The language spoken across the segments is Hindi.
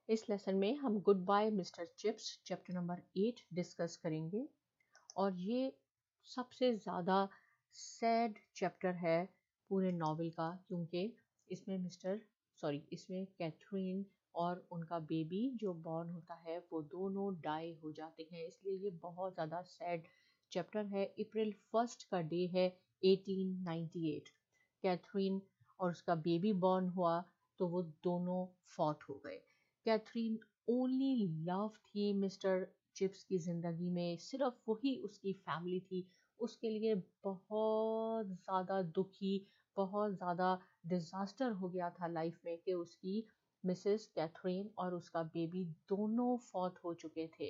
इस लेसन में हम goodbye Mister Chips chapter number 8 discuss करेंगे और ये सबसे ज़्यादा सैड चैप्टर है पूरे नॉवेल का, क्योंकि इसमें कैथरीन और उनका बेबी जो बॉर्न होता है वो दोनों डाई हो जाते हैं। इसलिए ये बहुत ज़्यादा सैड चैप्टर है। अप्रैल 1 का डे है 1898। कैथरीन और उसका बेबी बॉर्न हुआ तो वो दोनों फॉट हो गए। कैथरीन ओनली लव थी मिस्टर चिप्स की ज़िंदगी में, सिर्फ वही उसकी फैमिली थी। उसके लिए बहुत ज़्यादा दुखी, बहुत ज़्यादा डिज़ास्टर हो गया था लाइफ में कि उसकी मिसेस कैथरीन और उसका बेबी दोनों फौत हो चुके थे।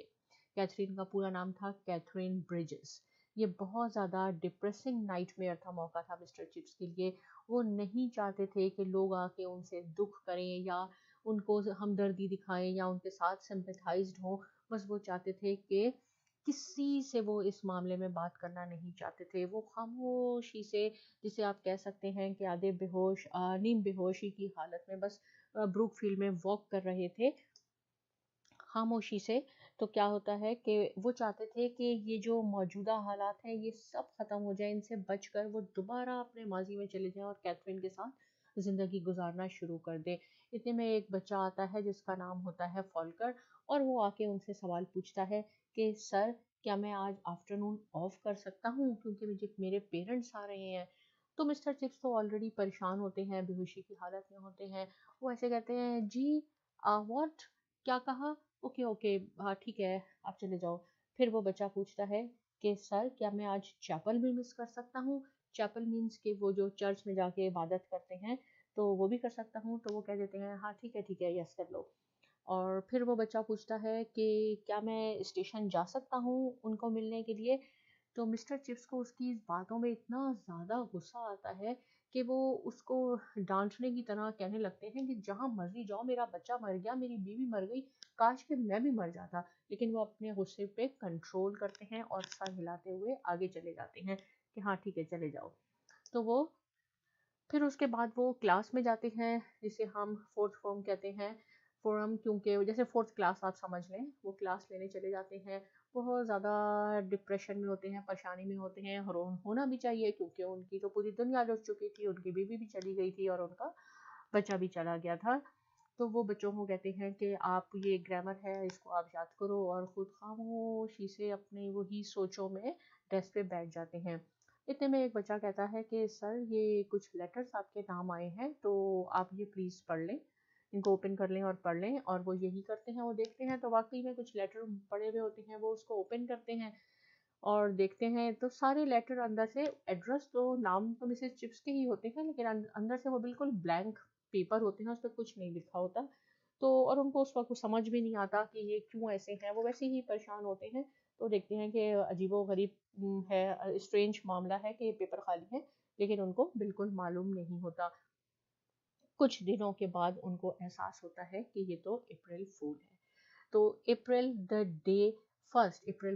कैथरीन का पूरा नाम था कैथरीन ब्रिजेस। ये बहुत ज़्यादा डिप्रेसिंग नाइटमेयर था, मौका था मिस्टर चिप्स के लिए। वो नहीं चाहते थे कि लोग आके उनसे दुख करें या उनको हमदर्दी दिखाएं या उनके साथ सिंपैथाइज्ड हों। बस वो चाहते थे कि किसी से वो इस मामले में बात करना नहीं चाहते थे। वो खामोशी से, जिसे आप कह सकते हैं कि आधे बेहोश नीम बेहोशी की हालत में बस ब्रुकफील्ड में वॉक कर रहे थे खामोशी से। तो क्या होता है कि वो चाहते थे कि ये जो मौजूदा हालात हैं ये सब ख़त्म हो जाए, इनसे बचकर वो दोबारा अपने माजी में चले जाएं और कैथरीन के साथ ज़िंदगी गुजारना शुरू कर दे। इतने में एक बच्चा आता है जिसका नाम होता है फॉल्कर, और वो आके उनसे सवाल पूछता है कि सर, क्या मैं आज आफ्टरनून ऑफ कर सकता हूँ, क्योंकि मुझे मेरे पेरेंट्स आ रहे हैं। तो मिस्टर चिप्स तो ऑलरेडी परेशान होते हैं, बेहोशी की हालत में होते हैं। वो ऐसे कहते हैं, जी व्हाट, क्या कहा? ओके ओके, हाँ ठीक है, आप चले जाओ। फिर वो बच्चा पूछता है कि सर, क्या मैं आज चैपल भी मिस कर सकता हूँ? चैपल मीन्स कि वो जो चर्च में जाके इबादत करते हैं, तो वो भी कर सकता हूँ। तो वो कह देते हैं हाँ ठीक है, यस कर लो। और फिर वो बच्चा पूछता है कि क्या मैं स्टेशन जा सकता हूँ उनको मिलने के लिए? तो मिस्टर चिप्स को उसकी इस बातों में इतना ज़्यादा गुस्सा आता है कि वो उसको डांटने की तरह कहने लगते हैं कि जहाँ मर्जी जाओ, मेरा बच्चा मर गया, मेरी बीवी मर गई, काश कि मैं भी मर जाता। लेकिन वो अपने गुस्से पे कंट्रोल करते हैं और सर हिलाते हुए आगे चले जाते हैं कि हाँ ठीक है, चले जाओ। तो वो फिर उसके बाद वो क्लास में जाते हैं, जिसे हम फोर्थ फॉर्म कहते हैं। फोरम, क्योंकि जैसे फोर्थ क्लास आप समझ लें, वो क्लास लेने चले जाते हैं। बहुत ज़्यादा डिप्रेशन में होते हैं, परेशानी में होते हैं, और होना भी चाहिए क्योंकि उनकी तो पूरी दुनिया लुट चुकी थी, उनकी बीवी भी चली गई थी और उनका बच्चा भी चला गया था। तो वो बच्चों को कहते हैं कि आप ये ग्रामर है, इसको आप याद करो, और खुद खामोशी से अपनी वही सोचों में डेस्क पे बैठ जाते हैं। इतने में एक बच्चा कहता है कि सर, ये कुछ लेटर्स आपके नाम आए हैं, तो आप ये प्लीज़ पढ़ लें, इनको ओपन कर लें और पढ़ लें। और वो यही करते हैं, वो देखते हैं तो वाकई में कुछ लेटर पड़े हुए होते हैं। वो उसको ओपन करते हैं और देखते हैं तो सारे लेटर अंदर से, एड्रेस तो नाम तो मिसेस चिप्स के ही होते हैं, लेकिन अंदर से वो बिल्कुल ब्लैंक पेपर होते हैं, उस पर कुछ नहीं लिखा होता। तो और उनको उस वक्त समझ भी नहीं आता कि ये क्यों ऐसे हैं। वो वैसे ही परेशान होते हैं। तो देखते हैं कि अजीबोगरीब है, स्ट्रेंज मामला है कि पेपर खाली है, लेकिन उनको बिल्कुल मालूम नहीं होता। कुछ दिनों के बाद उनको एहसास होता है कि ये तो अप्रैल फूल है। तो अप्रैल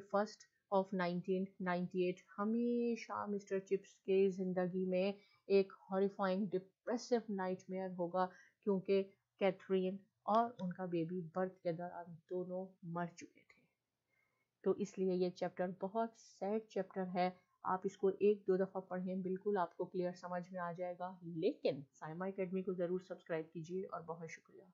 फर्स्ट ऑफ 1998 हमेशा मिस्टर चिप्स के ज़िंदगी में एक हॉरिफाइंग डिप्रेसिव नाइटमेयर होगा, क्योंकि कैथरीन और उनका बेबी बर्थ के दौरान दोनों मर चुके थे। तो इसलिए ये चैप्टर बहुत सैड चैप्टर है। आप इसको एक दो दफ़ा पढ़ें, बिल्कुल आपको क्लियर समझ में आ जाएगा। लेकिन साइमा एकेडमी को ज़रूर सब्सक्राइब कीजिए, और बहुत शुक्रिया।